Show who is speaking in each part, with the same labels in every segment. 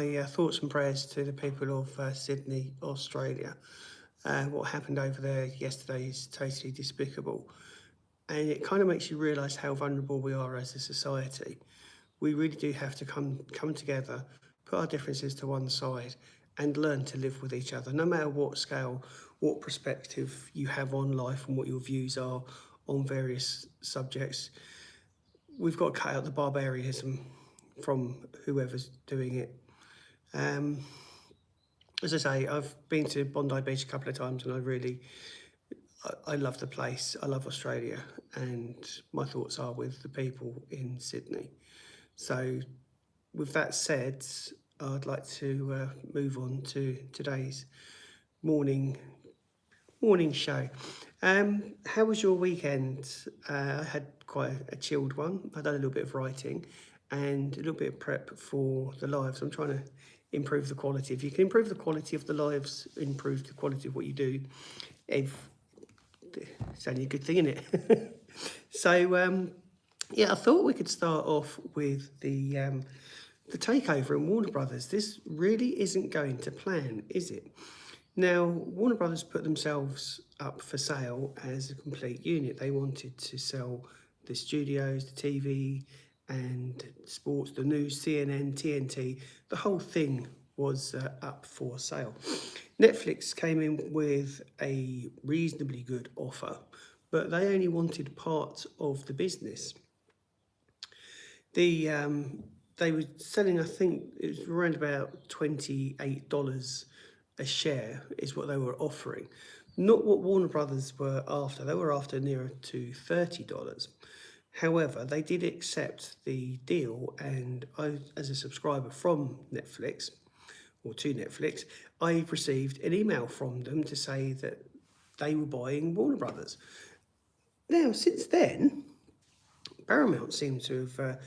Speaker 1: my thoughts and prayers to the people of Sydney, Australia. What happened over there yesterday is totally despicable. And it kind of makes you realise how vulnerable we are as a society. We really do have to come together, put our differences to one side, and learn to live with each other, no matter what scale, what perspective you have on life and what your views are on various subjects. We've got to cut out the barbarism from whoever's doing it. Um, as I say, I've been to Bondi Beach a couple of times, and I love the place. I love Australia, and my thoughts are with the people in Sydney. So, with that said, I'd like to move on to today's morning morning show. How was your weekend? I had quite a chilled one. I done a little bit of writing and a little bit of prep for the lives. I'm trying to improve the quality. If you can improve the quality of the lives, improve the quality of what you do, if, it's only a good thing, isn't it? So, yeah, I thought we could start off with the takeover in Warner Brothers. This really isn't going to plan, is it? Now, Warner Brothers put themselves up for sale as a complete unit. They wanted to sell the studios, the TV, and sports, the news, CNN, TNT. The whole thing was up for sale. Netflix came in with a reasonably good offer, but they only wanted part of the business. They were selling, I think it was around about $28 a share is what they were offering. Not what Warner Brothers were after. They were after nearer to $30. However, they did accept the deal, and I, as a subscriber from Netflix, or to Netflix, I received an email from them to say that they were buying Warner Brothers. Now, since then, Paramount seem to have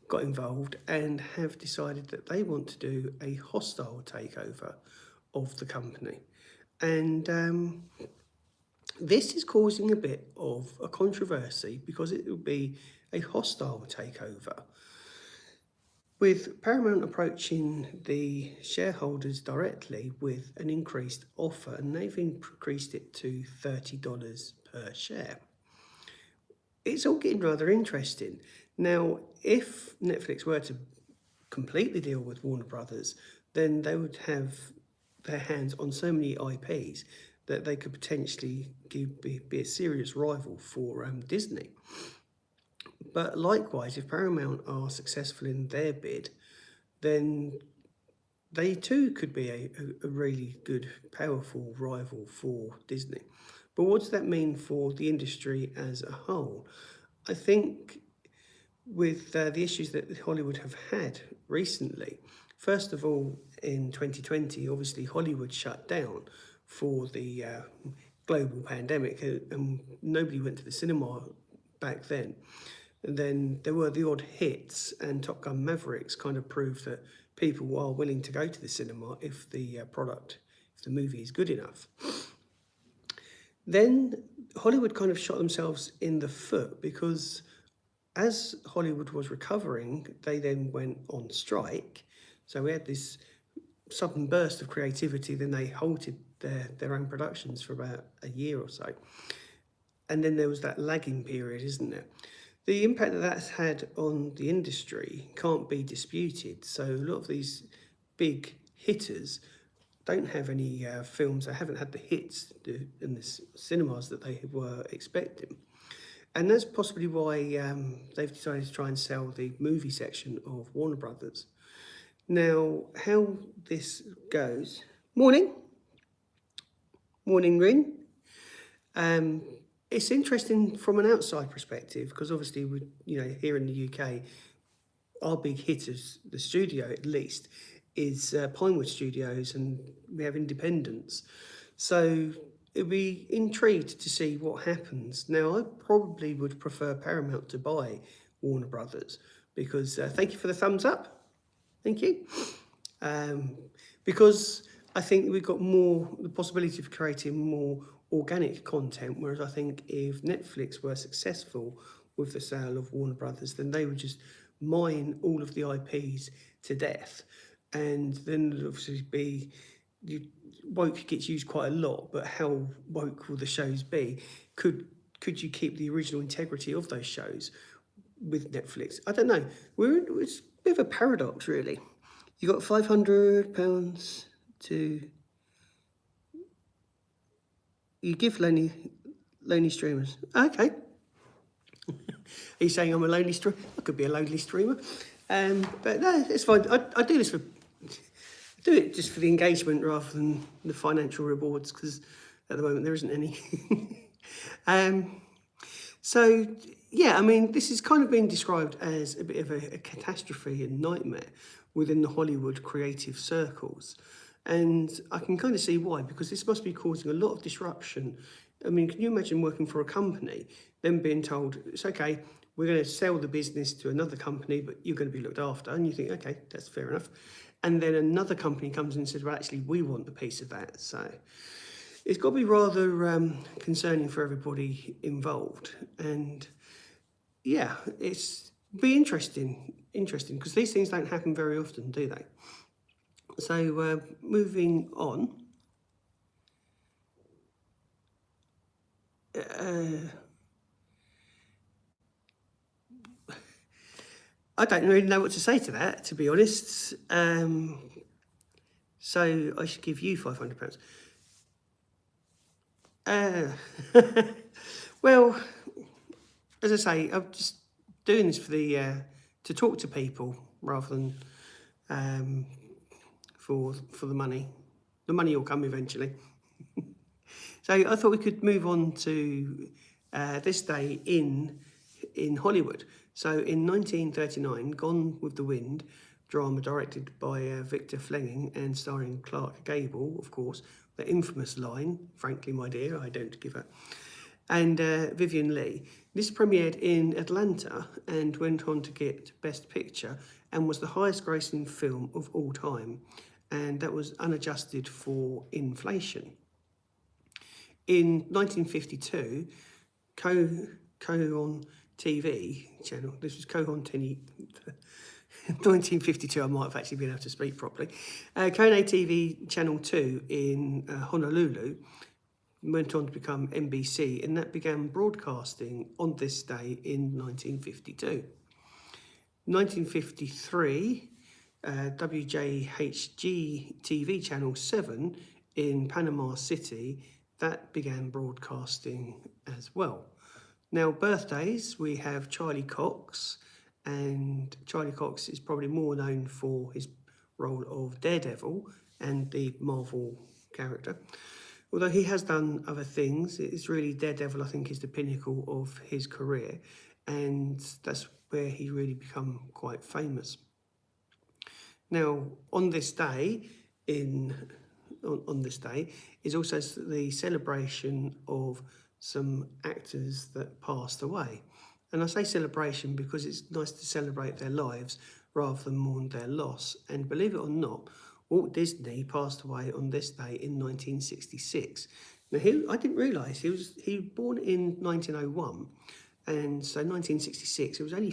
Speaker 1: got involved and have decided that they want to do a hostile takeover of the company. And this is causing a bit of a controversy because it will be a hostile takeover, with Paramount approaching the shareholders directly with an increased offer, and they've increased it to $30 per share. It's all getting rather interesting. Now, if Netflix were to complete the deal with Warner Brothers, then they would have their hands on so many IPs that they could potentially be a serious rival for Disney. But likewise, if Paramount are successful in their bid, then they too could be a really good, powerful rival for Disney. But what does that mean for the industry as a whole? I think with the issues that Hollywood have had recently, first of all, in 2020, obviously Hollywood shut down for the global pandemic, and nobody went to the cinema back then. And then there were the odd hits, and Top Gun Mavericks kind of proved that people are willing to go to the cinema if the if the movie is good enough. Then Hollywood kind of shot themselves in the foot because as Hollywood was recovering, they then went on strike. So we had this sudden burst of creativity, then they halted their own productions for about a year or so. And then there was that lagging period, isn't there? The impact that that's had on the industry can't be disputed. So a lot of these big hitters don't have any films, they haven't had the hits in the cinemas that they were expecting. And that's possibly why they've decided to try and sell the movie section of Warner Brothers. Now, how this goes... Morning. Morning, Rin. It's interesting from an outside perspective because obviously, here in the UK, our big hitters, the studio at least, is Pinewood Studios, and we have Independence. So it'd be intrigued to see what happens. Now, I probably would prefer Paramount to buy Warner Brothers because thank you for the thumbs up. Thank you. Because I think we've got the possibility of creating more organic content, whereas I think if Netflix were successful with the sale of Warner Brothers, then they would just mine all of the IPs to death. and then there'd obviously be woke gets used quite a lot, but how woke will the shows be? Could you keep the original integrity of those shows with Netflix? I don't know. It's a bit of a paradox, really. You got £500 to you give lonely streamers. Okay. Are you saying I'm a lonely streamer? I could be a lonely streamer. But no, it's fine. I do this for do it just for the engagement rather than the financial rewards, because at the moment there isn't any. So yeah, I mean, this is kind of being described as a bit of a catastrophe and nightmare within the Hollywood creative circles. And I can kind of see why, because this must be causing a lot of disruption. I mean, can you imagine working for a company, then being told, it's okay, we're going to sell the business to another company, but you're going to be looked after. And you think, okay, that's fair enough. And then another company comes in and says, well, actually, we want a piece of that. So it's got to be rather concerning for everybody involved. And yeah, it's be interesting, because these things don't happen very often, do they? So moving on. I don't really know what to say to that, to be honest. So I should give you £500. Well, as I say, I'm just doing this for to talk to people rather than for the money. The money will come eventually. So I thought we could move on to this day in Hollywood. So in 1939, Gone with the Wind, drama directed by Victor Fleming and starring Clark Gable, of course, the infamous line, "Frankly, my dear, I don't give a," and Vivian Leigh. This premiered in Atlanta and went on to get Best Picture and was the highest grossing film of all time, and that was unadjusted for inflation. In 1952, Cohon TV channel, this was Cohon TV, 1952, I might have actually been able to speak properly. Cohon TV Channel 2 in Honolulu went on to become NBC, and that began broadcasting on this day in 1952. 1953, WJHG TV Channel 7 in Panama City, that began broadcasting as well. Now, birthdays, we have Charlie Cox, and Charlie Cox is probably more known for his role of Daredevil and the Marvel character. Although he has done other things, it's really Daredevil, I think, is the pinnacle of his career, and that's where he really become quite famous. Now, on this day is also the celebration of some actors that passed away. And I say celebration because it's nice to celebrate their lives rather than mourn their loss. And believe it or not, Walt Disney passed away on this day in 1966. Now, I didn't realise he was born in 1901, and so 1966. It was only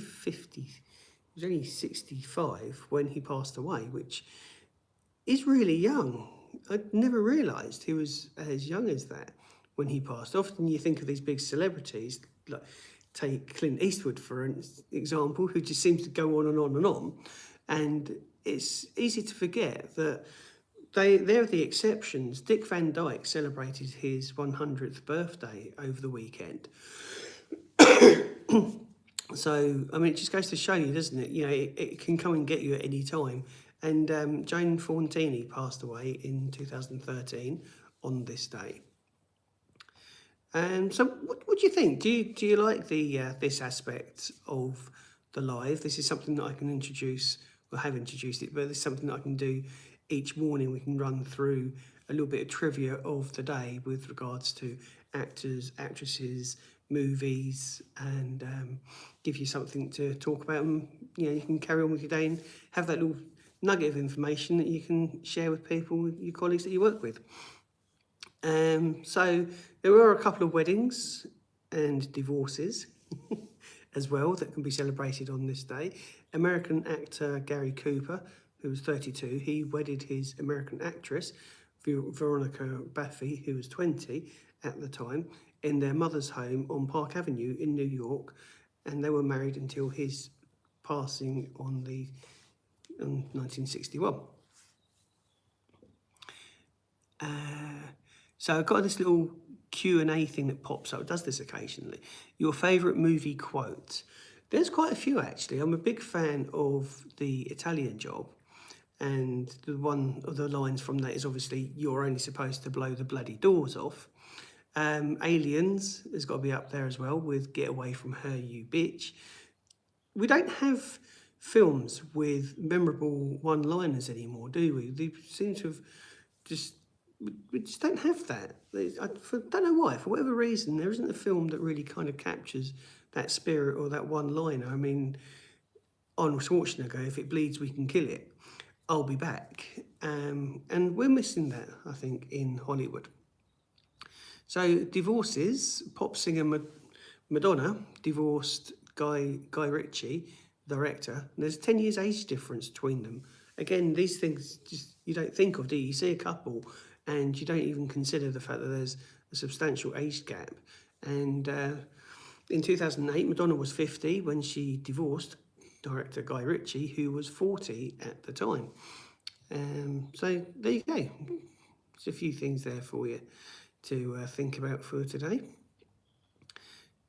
Speaker 1: 65 when he passed away, which is really young. I'd never realised he was as young as that when he passed. Often you think of these big celebrities, like take Clint Eastwood for example, who just seems to go on and on and on, and it's easy to forget that they're the exceptions. Dick Van Dyke celebrated his 100th birthday over the weekend. So, I mean, it just goes to show you, doesn't it? You know, it can come and get you at any time. And Jane Fontini passed away in 2013 on this day. So, what do you think? Do you like this aspect of the live? This is something that I can introduce, or have introduced it, but it's something that I can do each morning. We can run through a little bit of trivia of the day with regards to actors, actresses, movies, and give you something to talk about. And you can carry on with your day and have that little nugget of information that you can share with people, your colleagues that you work with. So there were a couple of weddings and divorces as well that can be celebrated on this day. American actor Gary Cooper who was 32. He wedded his American actress, Veronica Baffy, who was 20 at the time, in their mother's home on Park Avenue in New York, and they were married until his passing in 1961. So I've got this little Q&A thing that pops up. It does this occasionally. Your favourite movie quote? There's quite a few, actually. I'm a big fan of The Italian Job. And one of the lines from that is obviously, you're only supposed to blow the bloody doors off. Aliens has got to be up there as well with Get Away From Her, You Bitch. We don't have films with memorable one-liners anymore, do we? They seem to have we just don't have that. Don't know why. For whatever reason, there isn't a film that really kind of captures that spirit or that one-liner. I mean, Arnold Schwarzenegger, if it bleeds, we can kill it. I'll be back. And we're missing that, I think, in Hollywood. So divorces, pop singer Madonna divorced Guy Ritchie, director. And there's 10 years age difference between them. Again, these things just you don't think of, do you? You see a couple and you don't even consider the fact that there's a substantial age gap. And in 2008, Madonna was 50 when she divorced director Guy Ritchie, who was 40 at the time. So there you go. There's a few things there for you to think about for today.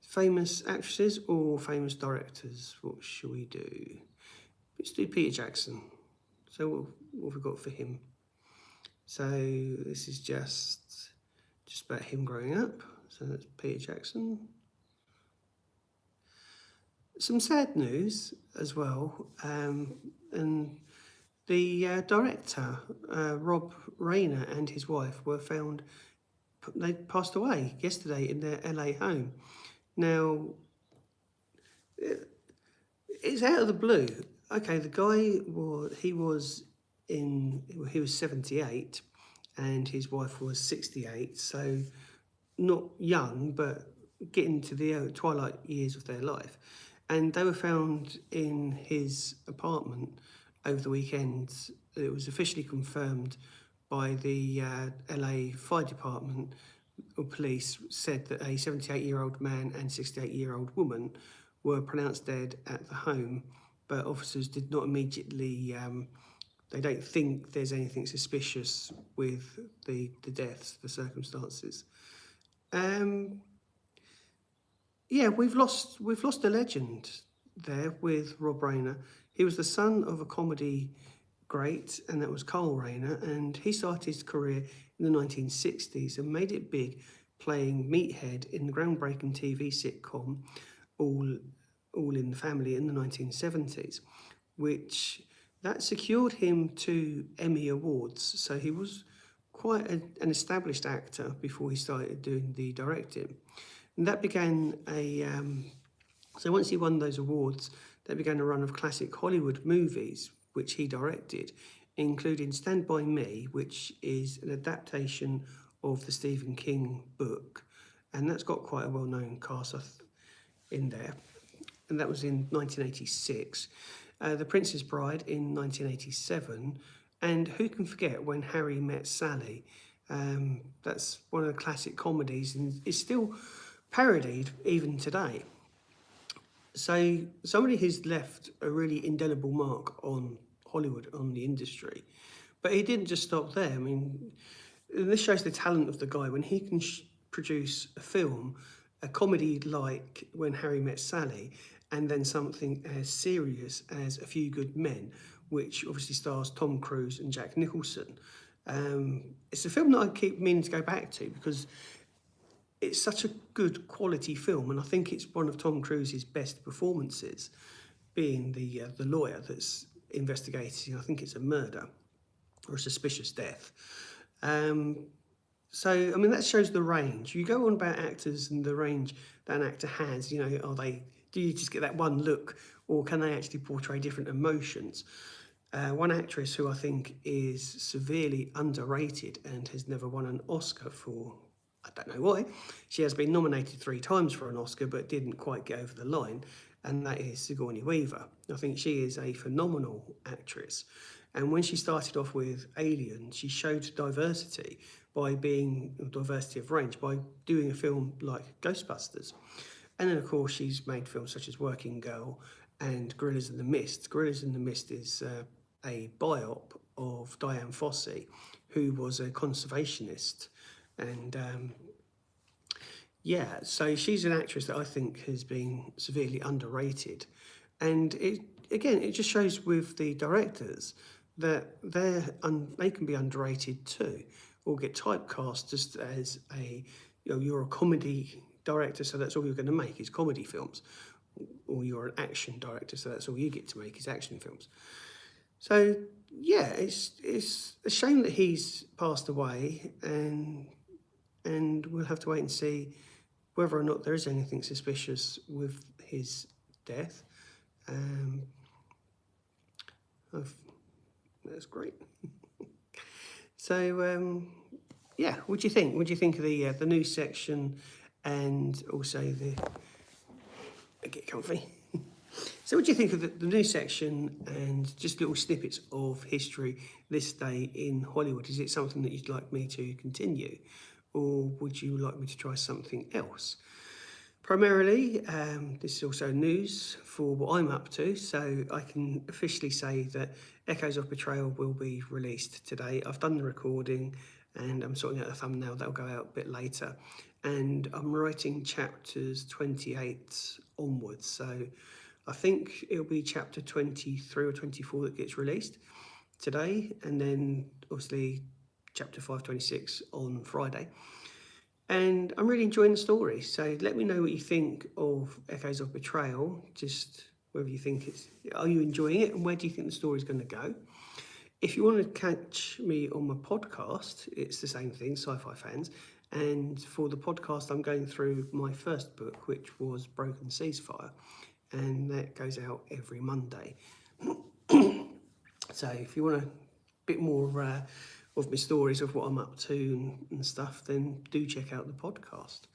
Speaker 1: Famous actresses or famous directors? What shall we do? Let's do Peter Jackson. So what have we got for him? So this is just about him growing up. So that's Peter Jackson. Some sad news as well. And the director, Rob Reiner, and his wife were found, they passed away yesterday in their LA home. Now, it's out of the blue. Okay, the guy he was 78 and his wife was 68, so not young, but getting to the twilight years of their life. And they were found in his apartment over the weekend. It was officially confirmed by the LA Fire Department or police, said that a 78-year-old man and 68-year-old woman were pronounced dead at the home, but officers did not immediately, they don't think there's anything suspicious with the deaths, the circumstances. Yeah, we've lost a legend there with Rob Reiner. He was the son of a comedy great, and that was Carl Reiner, and he started his career in the 1960s and made it big playing Meathead in the groundbreaking TV sitcom All in the Family in the 1970s, which that secured him 2 Emmy Awards. So he was quite an established actor before he started doing the directing. And that began so once he won those awards, that began a run of classic Hollywood movies, which he directed, including Stand By Me, which is an adaptation of the Stephen King book. And that's got quite a well-known cast in there. And that was in 1986. The Princess Bride in 1987. And who can forget When Harry Met Sally? That's one of the classic comedies and is still parodied even today. So somebody who's left a really indelible mark on Hollywood, on the industry. But he didn't just stop there. I mean, this shows the talent of the guy. When he can produce a film, a comedy like When Harry Met Sally, and then something as serious as A Few Good Men, which obviously stars Tom Cruise and Jack Nicholson. It's a film that I keep meaning to go back to because it's such a good quality film, and I think it's one of Tom Cruise's best performances, being the lawyer that's investigating, I think it's a murder or a suspicious death. So, I mean, that shows the range. You go on about actors and the range that an actor has, you know, do you just get that one look, or can they actually portray different emotions? One actress who I think is severely underrated and has never won an Oscar for, I don't know why. She has been nominated 3 times for an Oscar, but didn't quite get over the line, and that is Sigourney Weaver. I think she is a phenomenal actress. And when she started off with Alien, she showed diversity diversity of range by doing a film like Ghostbusters. And then, of course, she's made films such as Working Girl and Gorillas in the Mist. Gorillas in the Mist is a biop of Diane Fossey, who was a conservationist. And yeah, so she's an actress that I think has been severely underrated. And it just shows with the directors that they can be underrated too, or get typecast just as you're a comedy director, so that's all you're going to make is comedy films, or you're an action director, so that's all you get to make is action films. So yeah, it's a shame that he's passed away, and we'll have to wait and see whether or not there is anything suspicious with his death. That's great. So yeah, what do you think? What do you think of the news section, and also get comfy? So what do you think of the news section and just little snippets of history this day in Hollywood? Is it something that you'd like me to continue, or would you like me to try something else? Primarily, this is also news for what I'm up to, so I can officially say that Echoes of Betrayal will be released today. I've done the recording and I'm sorting out the thumbnail that'll go out a bit later. And I'm writing chapters 28 onwards, so I think it'll be chapter 23 or 24 that gets released today, and then obviously chapter 526 on Friday. And I'm really enjoying the story, so let me know what you think of Echoes of Betrayal, just whether you think are you enjoying it, and where do you think the story's going to go? If you want to catch me on my podcast, it's the same thing, Sci-Fi Fans, and for the podcast I'm going through my first book, which was Broken Ceasefire, and that goes out every Monday. So if you want a bit more of my stories of what I'm up to and stuff, then do check out the podcast.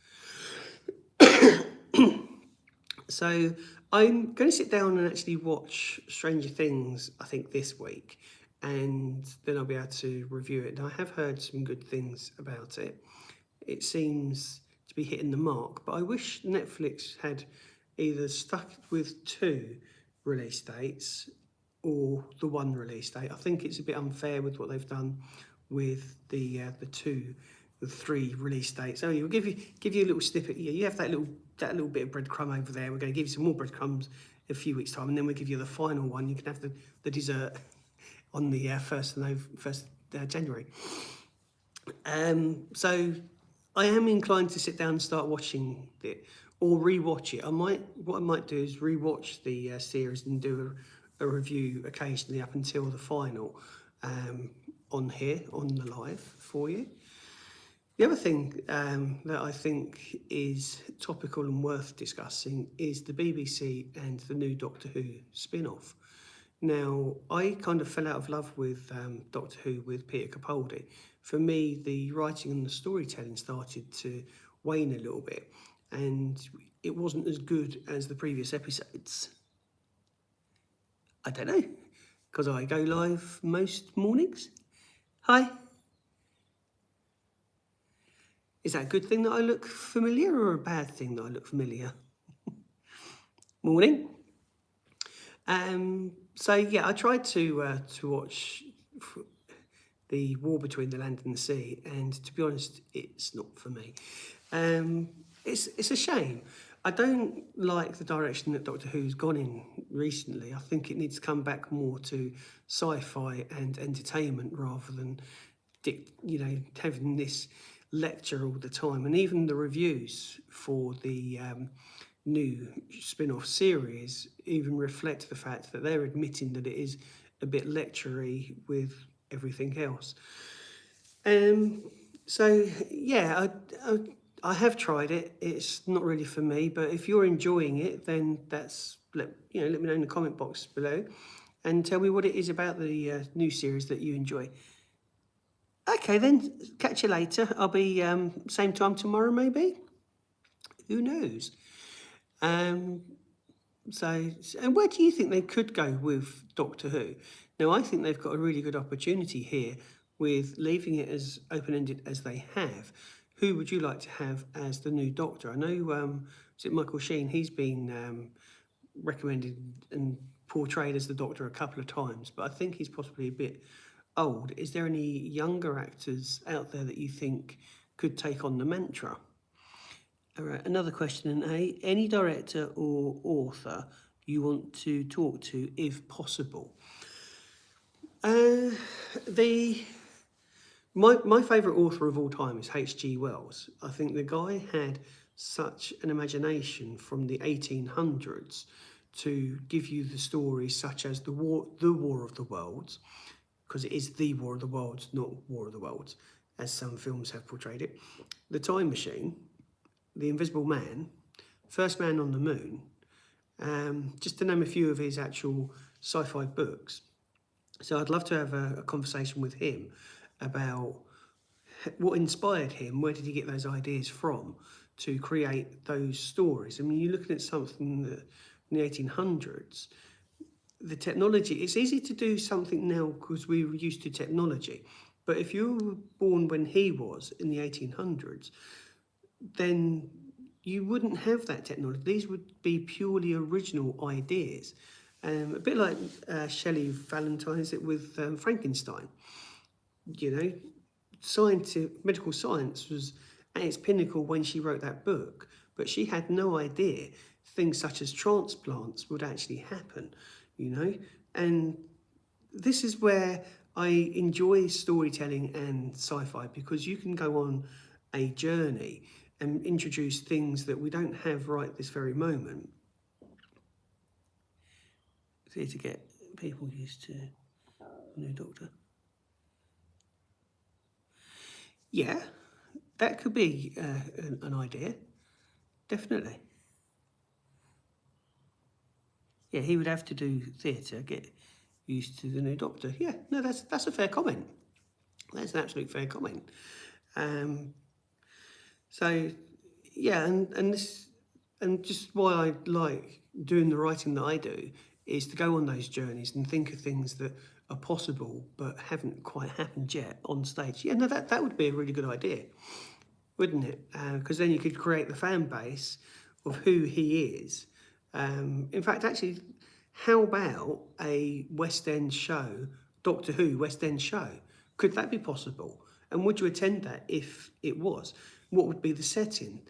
Speaker 1: So I'm going to sit down and actually watch Stranger Things, I think, this week, and then I'll be able to review it. And I have heard some good things about it. It seems to be hitting the mark, but I wish Netflix had either stuck with 2 release dates or the 1 release date. I think it's a bit unfair with what they've done with the 3 release dates. So we'll give you a little snippet. Yeah, you have that little bit of breadcrumb over there. We're going to give you some more breadcrumbs in a few weeks' time, and then we'll give you the final one. You can have the dessert on the 1st January. So I am inclined to sit down and start watching it or rewatch it. What I might do is rewatch the series and do a review occasionally up until the final on here on the live for you. The other thing that I think is topical and worth discussing is the BBC and the new Doctor Who spin-off. Now, I kind of fell out of love with Doctor Who with Peter Capaldi. For me, the writing and the storytelling started to wane a little bit, and it wasn't as good as the previous episodes. I don't know, because I go live most mornings. Hi. Is that a good thing that I look familiar, or a bad thing that I look familiar? Morning. So yeah, I tried to watch the War Between the Land and the Sea, and to be honest, it's not for me. It's a shame. I don't like the direction that Doctor Who's gone in recently. I think it needs to come back more to sci-fi and entertainment rather than having this lecture all the time. And even the reviews for the new spin-off series even reflect the fact that they're admitting that it is a bit lectury with everything else. So yeah, I have tried it. It's not really for me, but if you're enjoying it, then let me know in the comment box below and tell me what it is about the new series that you enjoy. Okay then, catch you later. I'll be same time tomorrow maybe. Who knows? So, and where do you think they could go with Doctor Who? Now, I think they've got a really good opportunity here with leaving it as open-ended as they have. Who would you like to have as the new Doctor? I know, is it Michael Sheen? He's been recommended and portrayed as the Doctor a couple of times, but I think he's possibly a bit old. Is there any younger actors out there that you think could take on the mantra? All right, another question in A. Any director or author you want to talk to if possible? The my favourite author of all time is H.G. Wells. I think the guy had such an imagination from the 1800s to give you the stories such as the War of the Worlds, because it is the War of the Worlds, not War of the Worlds, as some films have portrayed it. The Time Machine, The Invisible Man, First Man on the Moon, just to name a few of his actual sci-fi books. So I'd love to have a conversation with him about what inspired him, where did he get those ideas from to create those stories. I mean, you're looking at something that in the 1800s, the technology, it's easy to do something now because we were used to technology. But if you were born when he was in the 1800s, then you wouldn't have that technology. These would be purely original ideas. A bit like Shelley Valentine, is it, with Frankenstein? You know, medical science was at its pinnacle when she wrote that book, but she had no idea things such as transplants would actually happen, you know? And this is where I enjoy storytelling and sci-fi, because you can go on a journey and introduce things that we don't have right this very moment. It's here to get people used to the new Doctor. Yeah, that could be an idea, definitely. Yeah, he would have to do theatre, get used to the new Doctor. Yeah, no, that's a fair comment. That's an absolute fair comment. So, yeah, and just why I like doing the writing that I do is to go on those journeys and think of things that are possible but haven't quite happened yet on stage. Yeah, no, that would be a really good idea, wouldn't it? Because then you could create the fan base of who he is. In fact, actually, how about a West End show, Doctor Who West End show? Could that be possible? And would you attend that if it was? What would be the setting?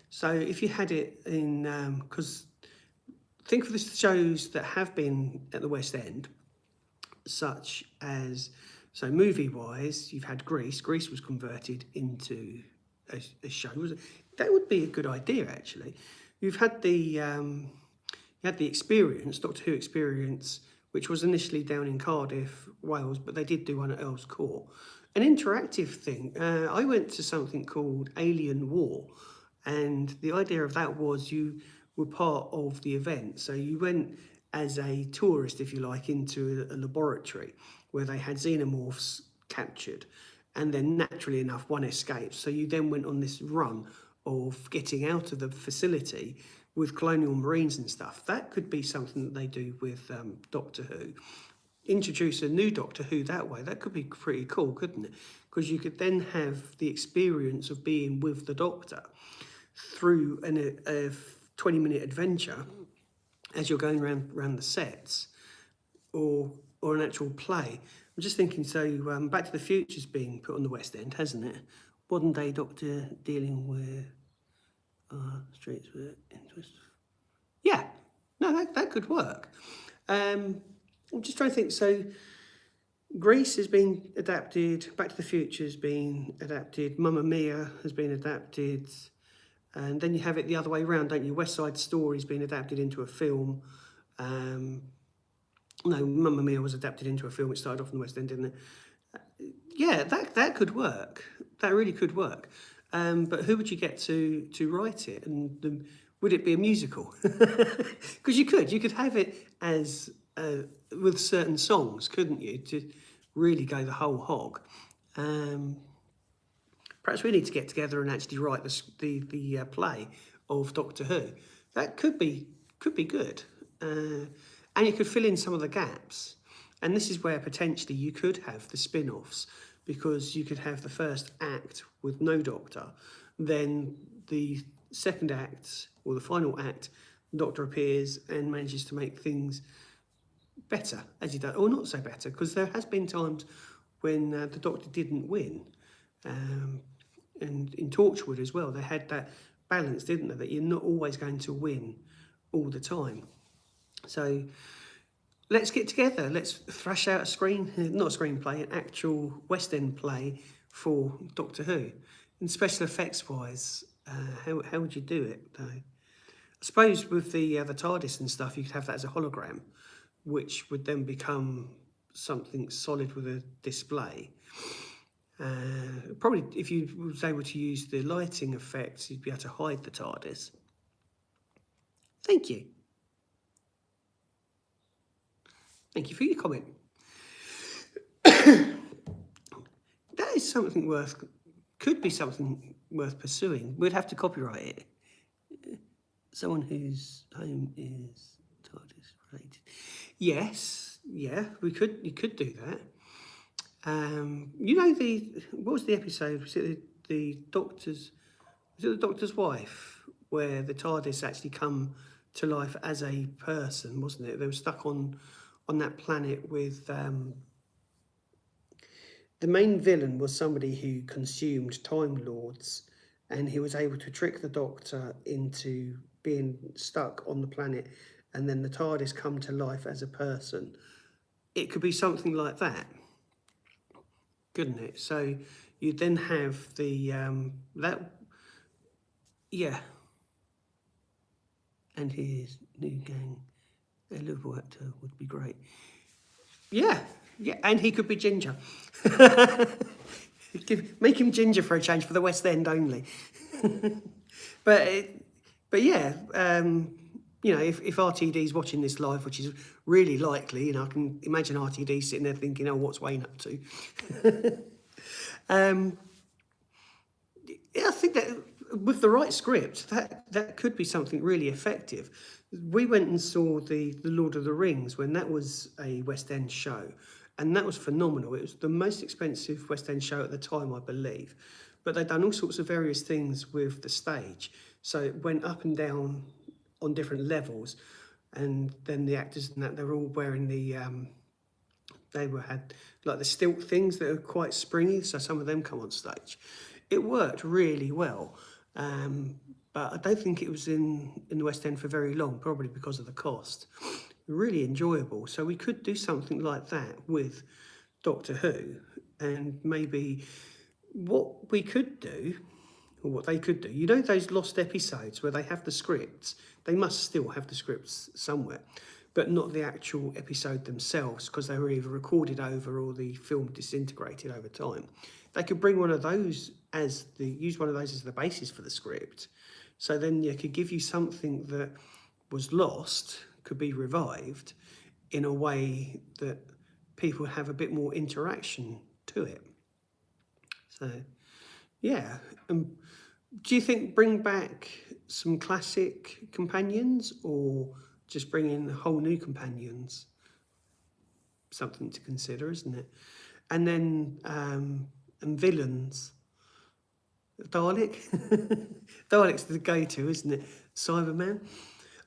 Speaker 1: So if you had it in, because think of the shows that have been at the West End, such as, so movie-wise, you've had Grease. Grease was converted into a show. That would be a good idea, actually. You've had you had the Experience, Doctor Who Experience, which was initially down in Cardiff, Wales, but they did do one at Earl's Court. An interactive thing. I went to something called Alien War, and the idea of that was you were part of the event. So you went as a tourist, if you like, into a laboratory where they had xenomorphs captured, and then naturally enough, one escaped. So you then went on this run of getting out of the facility with colonial marines and stuff. That could be something that they do with Doctor Who. Introduce a new Doctor Who that way. That could be pretty cool, couldn't it? Because you could then have the experience of being with the Doctor through a 20-minute adventure as you're going around the sets, or an actual play. I'm just thinking, so Back to the Future's being put on the West End, hasn't it? Modern day Doctor dealing with streets with interest. Yeah, no, that could work. I'm just trying to think. So Grease has been adapted, Back to the Future has been adapted, Mamma Mia has been adapted, and then you have it the other way around, don't you? West Side Story's been adapted into a film. No, Mamma Mia was adapted into a film. It started off in the West End, didn't it? Yeah, that could work. That really could work. But who would you get to write it? And would it be a musical? Because you could have it as with certain songs, couldn't you? To really go the whole hog. Perhaps we need to get together and actually write the play of Doctor Who. That could be good, and you could fill in some of the gaps. And this is where potentially you could have the spin-offs, because you could have the first act with no Doctor, then the second act or the final act, the Doctor appears and manages to make things better, as he does, or not so better, because there has been times when the Doctor didn't win. And in Torchwood as well, they had that balance, didn't they, that you're not always going to win all the time. So let's get together, let's thrash out not a screenplay, an actual West End play for Doctor Who. And special effects wise, how would you do it though? I suppose with the TARDIS and stuff, you could have that as a hologram, which would then become something solid with a display. Probably if you was able to use the lighting effects, you'd be able to hide the TARDIS. Thank you. Thank you for your comment. That is something could be something worth pursuing. We'd have to copyright it. Someone whose home is TARDIS related. Yes, yeah, you could do that. You know what was the episode? Was it the Doctor's? Was it the Doctor's wife, where the TARDIS actually come to life as a person, wasn't it? They were stuck on that planet with the main villain was somebody who consumed Time Lords, and he was able to trick the Doctor into being stuck on the planet, and then the TARDIS come to life as a person. It could be something like that, couldn't it? So you then have the and his new gang, a Liverpool actor would be great. Yeah, and he could be Ginger. Make him Ginger for a change, for the West End only. But yeah, you know, if RTD's watching this live, which is really likely, you know, I can imagine RTD sitting there thinking, oh, what's Wayne up to? Yeah, I think that with the right script, that could be something really effective. We went and saw the Lord of the Rings when that was a West End show, and that was phenomenal. It was the most expensive West End show at the time, I believe. But they'd done all sorts of various things with the stage. So it went up and down on different levels, and then the actors and that, they were all wearing the had like the stilt things that are quite springy, so some of them come on stage. It worked really well, but I don't think it was in the West End for very long, probably because of the cost. Really enjoyable. So we could do something like that with Doctor Who, and maybe what we could do, or what they could do, you know, those lost episodes where they have the scripts, they must still have the scripts somewhere, but not the actual episode themselves, because they were either recorded over or the film disintegrated over time. They could bring one of those use one of those as the basis for the script. So then you could give you something that was lost, could be revived in a way that people have a bit more interaction to it. So, yeah. Do you think bring back some classic companions, or just bring in whole new companions? Something to consider, isn't it? And then and villains. Dalek. Dalek's the go-to, isn't it? Cyberman.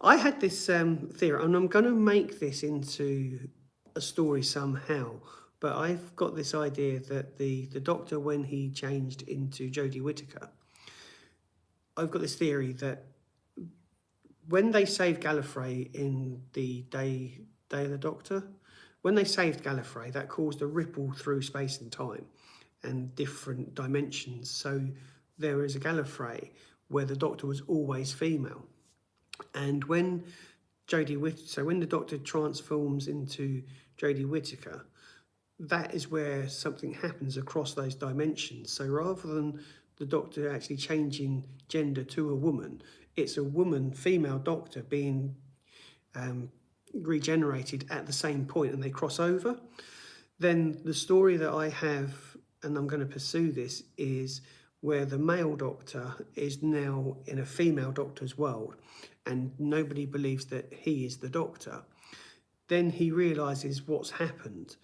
Speaker 1: I had this theory, and I'm going to make this into a story somehow, but I've got this idea that the Doctor, when he changed into Jodie Whittaker, I've got this theory that when they saved Gallifrey in the Day of the Doctor, when they saved Gallifrey, that caused a ripple through space and time and different dimensions. So there is a Gallifrey where the Doctor was always female. And when when the Doctor transforms into Jodie Whittaker, that is where something happens across those dimensions. So rather than the Doctor actually changing gender to a woman, it's a woman, female Doctor being regenerated at the same point, and they cross over. Then the story that I have, and I'm going to pursue this, is where the male Doctor is now in a female Doctor's world, and nobody believes that he is the Doctor. Then he realizes what's happened.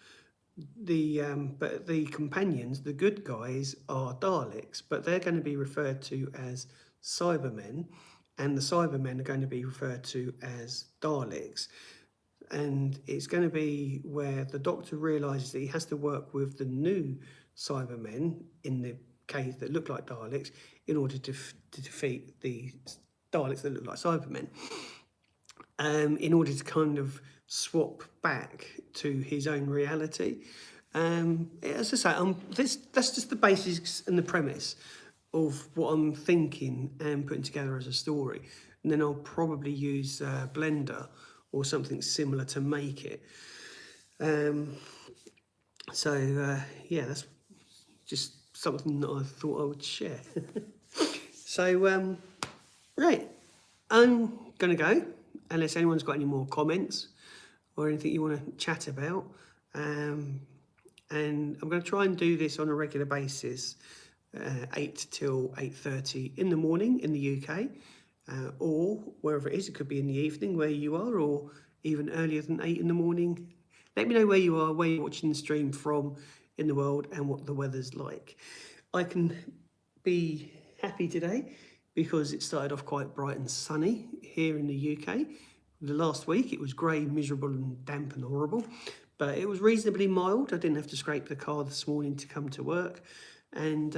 Speaker 1: But the companions, the good guys, are Daleks, but they're going to be referred to as Cybermen, and the Cybermen are going to be referred to as Daleks. And it's going to be where the Doctor realizes that he has to work with the new Cybermen in the cave that look like Daleks in order to defeat the Daleks that look like Cybermen. In order to kind of swap back to his own reality. As I say, that's just the basics and the premise of what I'm thinking and putting together as a story. And then I'll probably use Blender or something similar to make it. Yeah, that's just something that I thought I would share. So, right, I'm going to go, unless anyone's got any more comments or anything you want to chat about. And I'm going to try and do this on a regular basis, 8 till 8:30 in the morning in the UK, or wherever it is. It could be in the evening where you are, or even earlier than 8 in the morning. Let me know where you are, where you're watching the stream from in the world, and what the weather's like. I can be happy today because it started off quite bright and sunny here in the UK. The last week it was grey, miserable and damp and horrible, but it was reasonably mild. I didn't have to scrape the car this morning to come to work. And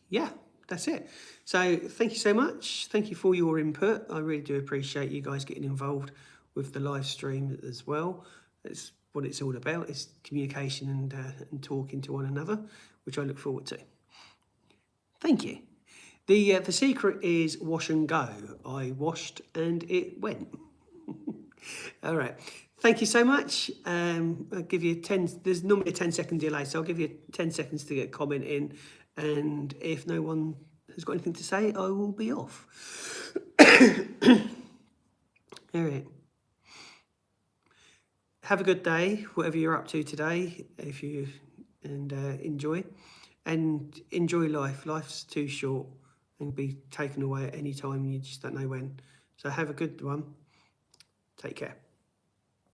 Speaker 1: yeah, that's it. So thank you so much. Thank you for your input. I really do appreciate you guys getting involved with the live stream as well. It's what it's all about. It's communication and talking to one another, which I look forward to. Thank you. The secret is wash and go. I washed and it went. All right. Thank you so much. I'll give you 10. There's normally a 10-second delay, so I'll give you 10 seconds to get a comment in. And if no one has got anything to say, I will be off. All right. Have a good day, whatever you're up to today. Enjoy. And enjoy life. Life's too short and be taken away at any time. You just don't know when. So have a good one. Take care.